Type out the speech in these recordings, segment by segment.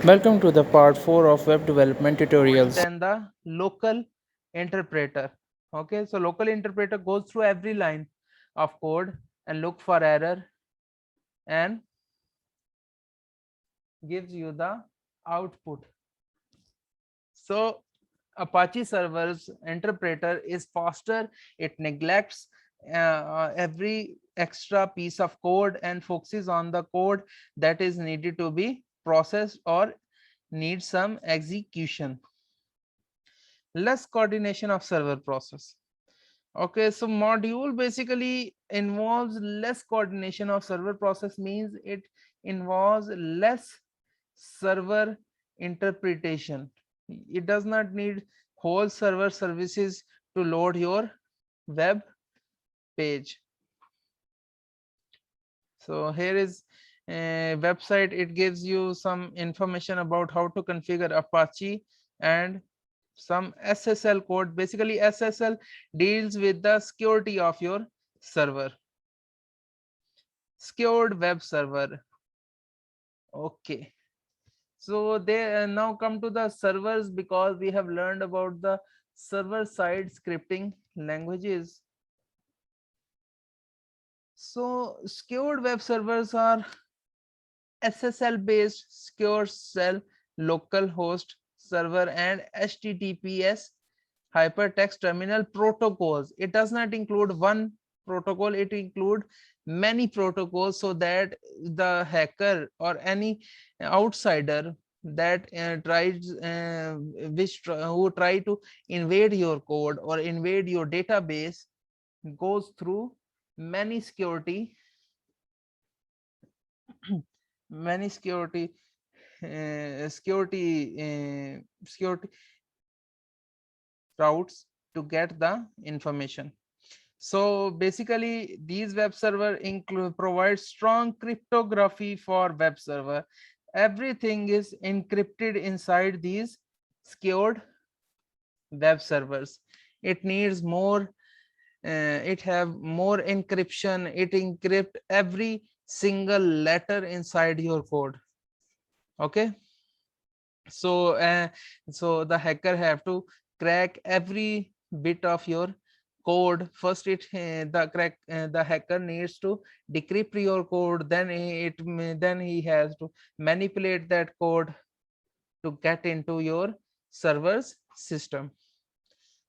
Welcome to the part 4 of web development tutorials. Than the local interpreter. Okay, so local interpreter goes through every line of code and look for error and gives you the output. So Apache servers interpreter is faster. It neglects every extra piece of code and focuses on the code that is needed to be processed or needs some execution. Less coordination of server process. Okay, so module basically involves less coordination of server process, means it involves less server interpretation. It does not need whole server services to load your web page. So here is a website. It gives you some information about how to configure Apache and some SSL code. Basically SSL deals with the security of your server. Secured web server. Okay, so they now come to the servers, because we have learned about the server side scripting languages. So secured web servers are SSL based secure cell local host server and HTTPS hypertext terminal protocols. It does not include one protocol, it includes many protocols, so that the hacker or any outsider that who try to invade your code or invade your database goes through many security many security routes to get the information. So basically these web server provide strong cryptography for web server. Everything is encrypted inside these secured web servers. It needs more, it have more encryption. It encrypt every single letter inside your code. Okay, so so the hacker have to crack every bit of your code. First the hacker needs to decrypt your code, then then he has to manipulate that code to get into your server's system.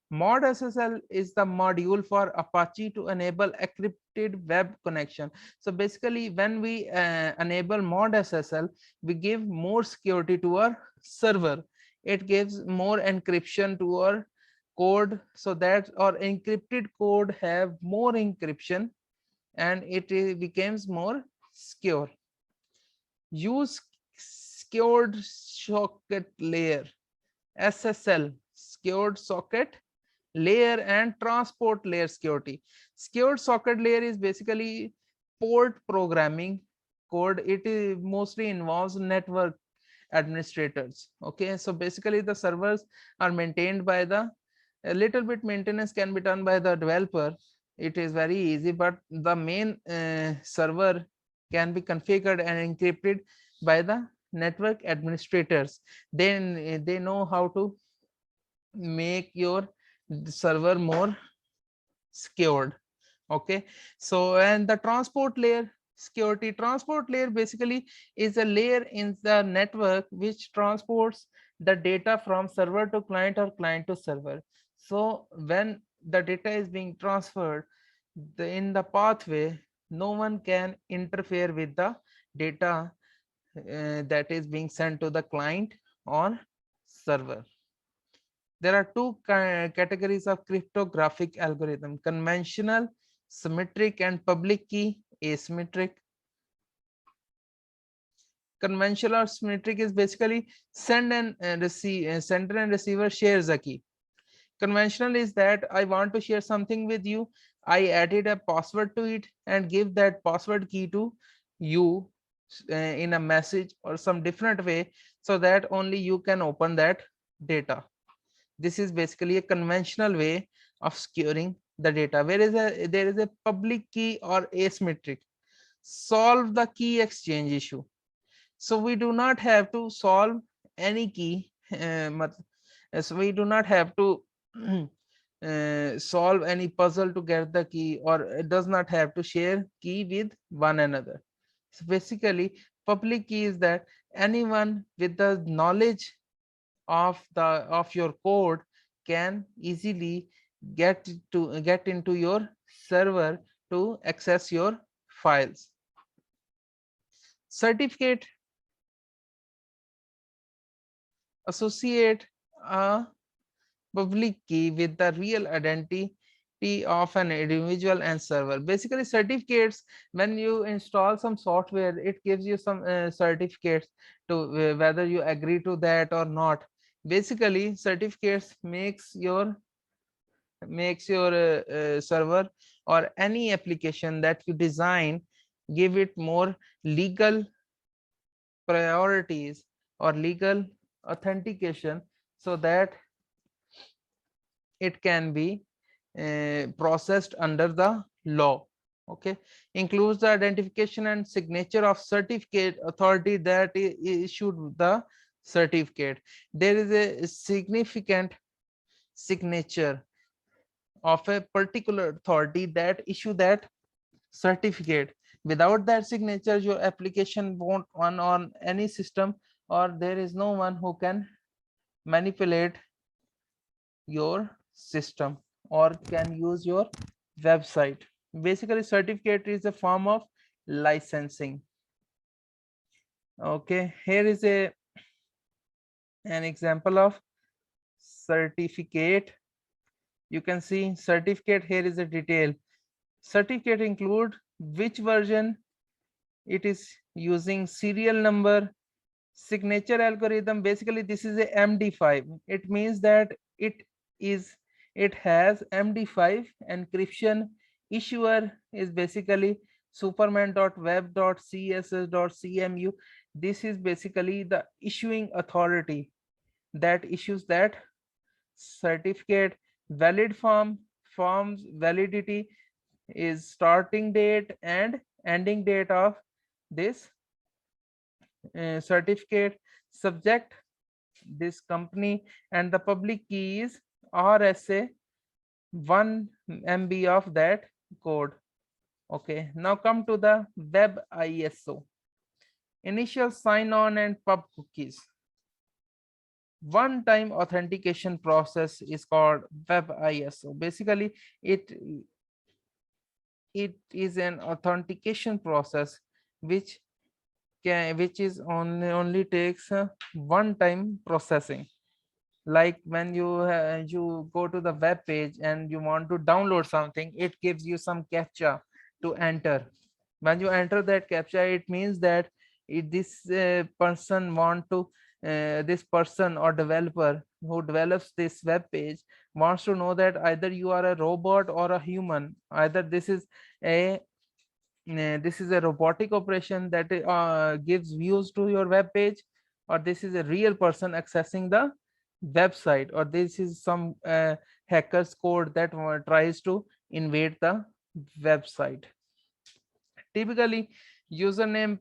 Mod SSL is the module for Apache to enable encrypted web connection. So basically when we enable mod SSL, we give more security to our server. It gives more encryption to our code, so that our encrypted code have more encryption and it becomes more secure. Use secured socket layer, SSL, secured socket layer and transport layer security. Secured socket layer is basically port programming code. It is mostly involves network administrators. Okay, so basically the servers are maintained by the, a little bit maintenance can be done by the developer. It is very easy, but the main server can be configured and encrypted by the network administrators. Then they know how to make your server more secured. Okay, so and the transport layer security, transport layer basically is a layer in the network which transports the data from server to client or client to server. So when the data is being transferred, in the pathway, no one can interfere with the data that is being sent to the client or server. There are two categories of cryptographic algorithm: conventional, symmetric, and public key asymmetric. Conventional or symmetric is basically send and receive, sender and receiver shares a key. Conventional is that I want to share something with you, I added a password to it and give that password key to you in a message or some different way, so that only you can open that data. This is basically a conventional way of securing the data. There is a public key or asymmetric. Solve the key exchange issue. So we do not have to solve any key. So we do not have to solve any puzzle to get the key, or it does not have to share key with one another. So basically, public key is that anyone with the knowledge of your code can easily get into your server to access your files. Certificate associate a public key with the real identity of an individual and server. Basically, certificates, when you install some software, it gives you some certificates to whether you agree to that or not. Basically, certificates makes your server or any application that you design, give it more legal priorities or legal authentication, so that it can be processed under the law. Okay, includes the identification and signature of certificate authority that issued the certificate. There is a significant signature of a particular authority that issue that certificate. Without that signature, your application won't run on any system, or there is no one who can manipulate your system or can use your website. Basically, certificate is a form of licensing. Okay, here is an example of certificate. You can see certificate. Here is a detail. Certificate include which version it is using, serial number, signature algorithm. Basically, this is a MD5. It means that is it has MD5 encryption. Issuer is basically superman.web.css.cmu. This is basically the issuing authority that issues that certificate. Valid forms validity is starting date and ending date of this certificate. Subject, this company, and the public key is RSA 1 MB of that code. Okay, now come to the web ISO. Initial sign on and pub cookies. One time authentication process is called web ISO. Basically, it is an authentication process which is only takes one time processing. Like when you go to the web page and you want to download something, it gives you some captcha to enter. When you enter that captcha, it means that this person want to this person or developer who develops this web page wants to know that either you are a robot or a human. Either this is a robotic operation that gives views to your web page, or this is a real person accessing the website, or this is some hacker's code that tries to invade the website. Typically, username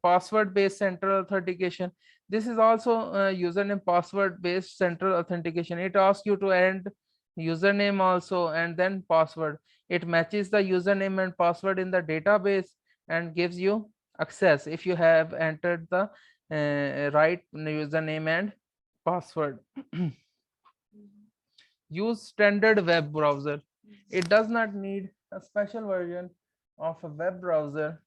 password based central authentication. This is also username password based central authentication. It asks you to add username also and then password. It matches the username and password in the database and gives you access if you have entered the right username and password. Use standard web browser. It does not need a special version of a web browser.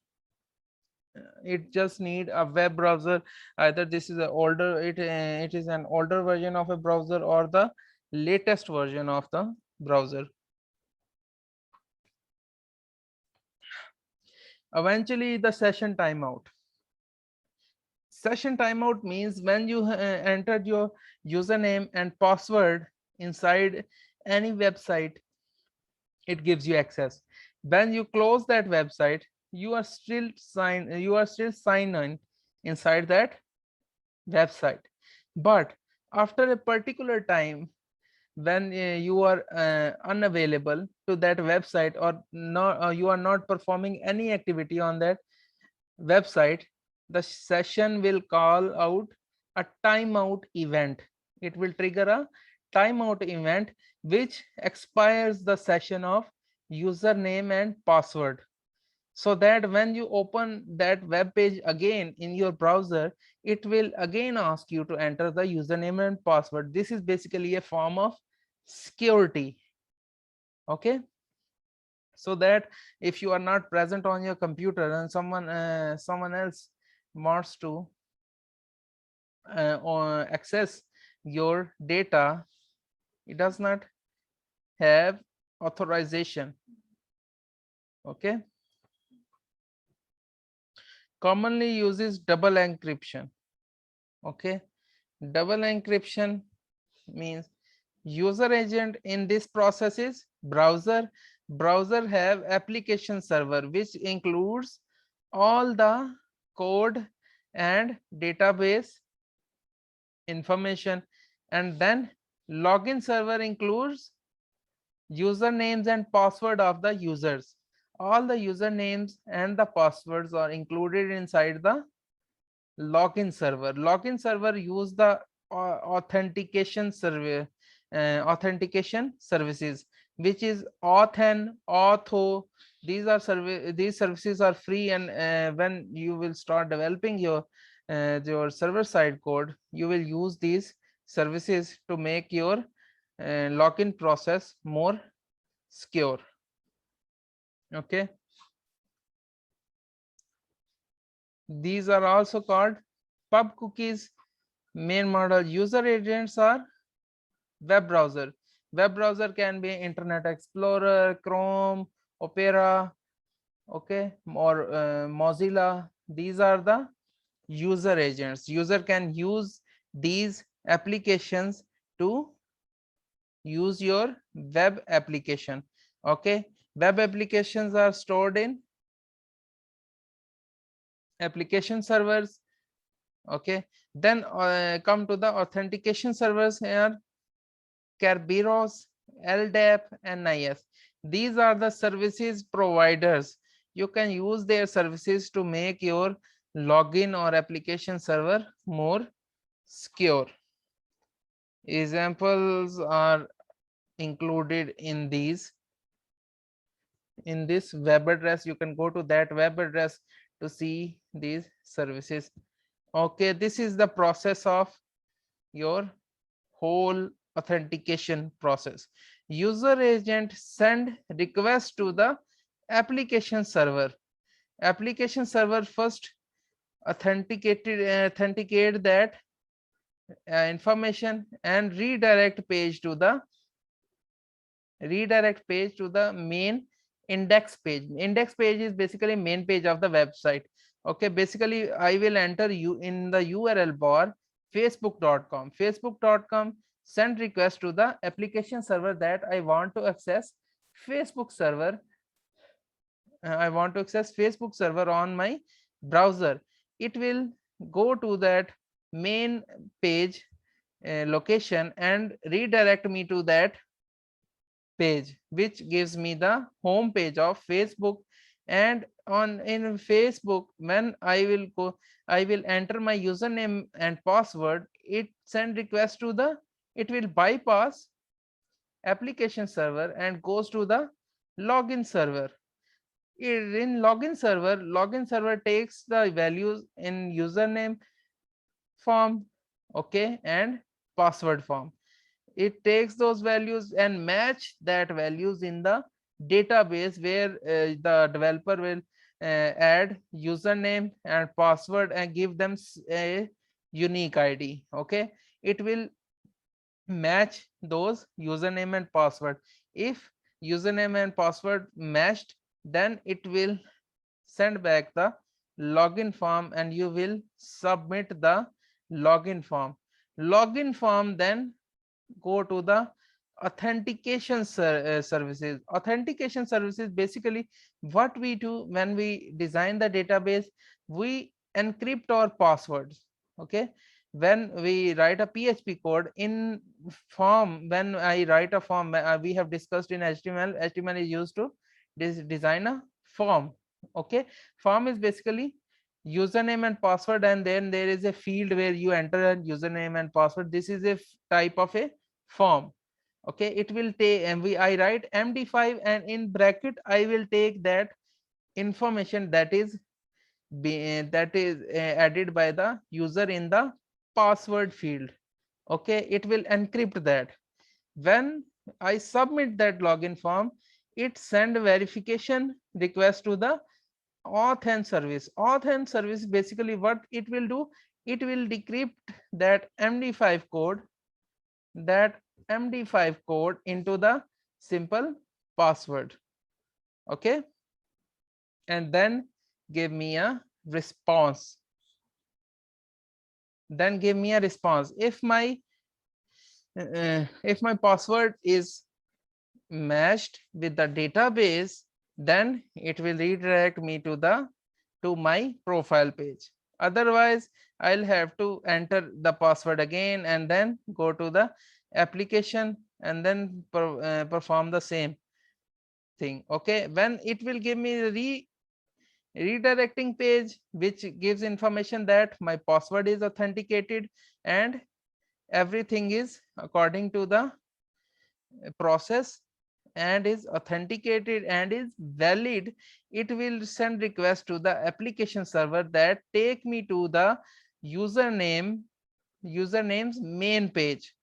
It just need a web browser. Either this is it is an older version of a browser or the latest version of the browser. Eventually, the session timeout. Session timeout means when you entered your username and password inside any website, it gives you access. When you close that website, you are still signed in inside that website. But after a particular time, when you are unavailable to that website, or not, you are not performing any activity on that website, the session will call out a timeout event. It will trigger a timeout event which expires the session of username and password, so that when you open that web page again in your browser, it will again ask you to enter the username and password. This is basically a form of security. Okay, so that if you are not present on your computer and someone else wants to or access your data, it does not have authorization. Okay, commonly uses double encryption. Okay, double encryption means user agent in this process is browser have application server which includes all the code and database information, and then login server includes usernames and password of the users. All the usernames and the passwords are included inside the login server. Login server use the authentication server authentication services, which is auth these services are free, and when you will start developing your server side code, you will use these services to make your login process more secure. Okay, these are also called pub cookies. Main model user agents are web browser. Web browser can be Internet Explorer, Chrome, Opera, okay, or Mozilla. These are the user agents. User can use these applications to use your web application. Okay, web applications are stored in application servers. Okay, then come to the authentication servers here. Kerberos, LDAP, and NIS. These are the services providers. You can use their services to make your login or application server more secure. Examples are included in these. In this web address, you can go to that web address to see these services. Okay, this is the process of your whole authentication process. User agent send request to the application server. Application server first authenticate that information and redirect page to the main index page. Index page is basically main page of the website. Okay, basically I will enter you in the URL bar facebook.com send request to the application server that I want to access Facebook server. I want to access Facebook server on my browser. It will go to that main page location and redirect me to that page, which gives me the home page of Facebook. And on in Facebook, when I will enter my username and password, it send request to the, it will bypass application server and goes to the login server. In login server takes the values in username form, okay, and password form. It takes those values and match that values in the database where the developer will add username and password and give them a unique ID. Okay, it will match those username and password. If username and password matched, then it will send back the login form and you will submit the login form. Login form then go to the authentication services. Authentication services, basically what we do when we design the database, we encrypt our passwords. Okay, when we write a PHP code in form, when I write a form, we have discussed in HTML is used to design a form. Okay, form is basically username and password, and then there is a field where you enter a username and password. This is a type of a form. Okay, it will take I write MD5, and in bracket I will take that information that is added by the user in the password field. Okay, it will encrypt that. When I submit that login form, it send verification request to the auth service. Auth service, basically what it will do, it will decrypt that MD5 code, that MD5 code into the simple password. Okay, and then give me a response. Then give me a response. If my password is matched with the database, then it will redirect me to my profile page. Otherwise, I'll have to enter the password again and then go to the application and then perform the same thing. Okay, when it will give me redirecting page which gives information that my password is authenticated and everything is according to the process and is authenticated and is valid, it will send request to the application server that take me to the username's main page,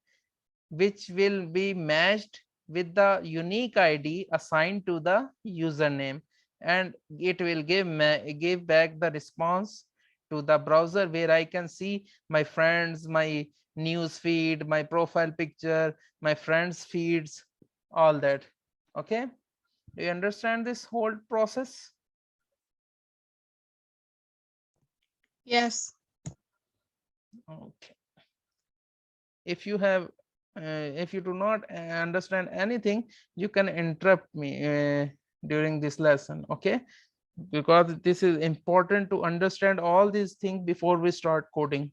which will be matched with the unique ID assigned to the username, and it will give back the response to the browser, where I can see my friends, my news feed, my profile picture, my friends feeds, all that. Okay, do you understand this whole process? Yes. Okay, if you have if you do not understand anything, you can interrupt me during this lesson. Okay, because this is important to understand all these things before we start coding.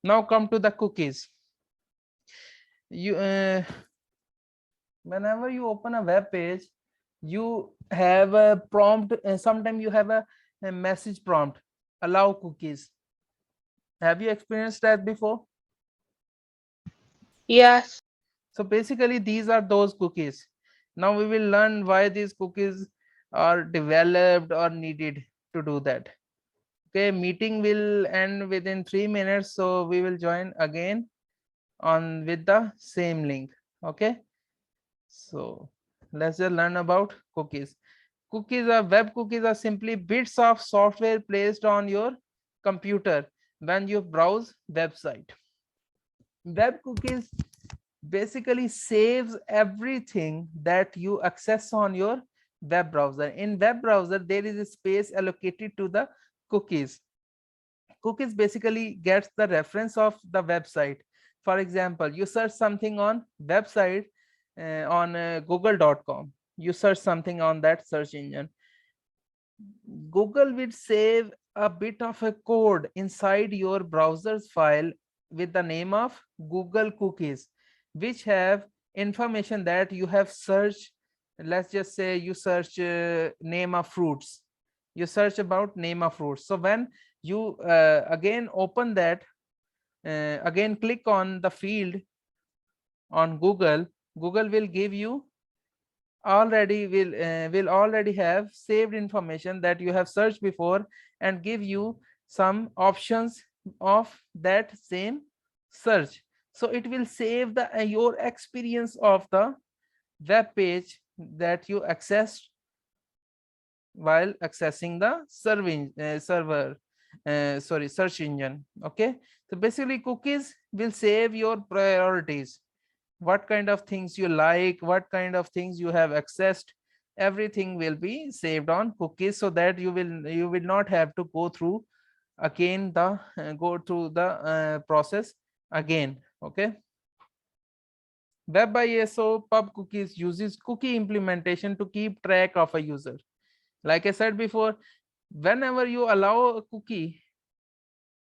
Now come to the cookies. You whenever you open a web page, you have a prompt, sometimes you have a message prompt, allow cookies. Have you experienced that before? Yes. So basically these are those cookies. Now we will learn why these cookies are developed or needed to do that. Okay, meeting will end within 3 minutes, so we will join again on with the same link. Okay, so let's just learn about cookies. Web cookies are simply bits of software placed on your computer when you browse website. Web cookies basically saves everything that you access on your web browser. In web browser, there is a space allocated to the cookies. Cookies basically gets the reference of the website. For example, you search something on website on google.com. You search something on that search engine. Google will save a bit of a code inside your browser's file with the name of Google cookies, which have information that you have searched. Let's just say you search name of fruits. You search about name of fruits. So when you again open that, again click on the field on Google, Google will give you will already have saved information that you have searched before and give you some options of that same search. So it will save the your experience of the web page that you accessed while accessing the search engine. Okay, so basically cookies will save your priorities, what kind of things you like, what kind of things you have accessed, everything will be saved on cookies, so that you will not have to go through again the process again. Okay, WebISO pub cookies uses cookie implementation to keep track of a user. Like I said before, whenever you allow a cookie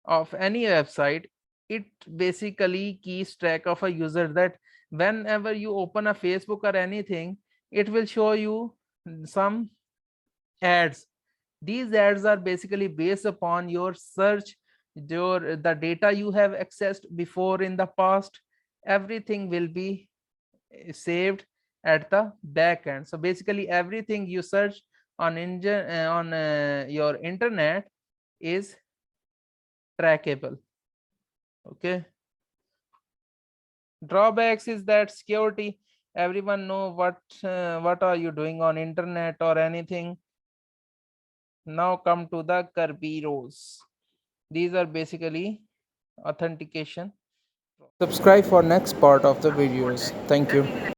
of any website, it basically keeps track of a user, that whenever you open a Facebook or anything, it will show you some ads These ads are basically based upon your search, the data you have accessed before in the past. Everything will be saved at the back end. So basically everything you search on your internet is trackable. Okay. Drawbacks is that security. Everyone know what are you doing on internet or anything. Now come to the Kerberos. These are basically authentication. Subscribe for next part of the videos. Thank you.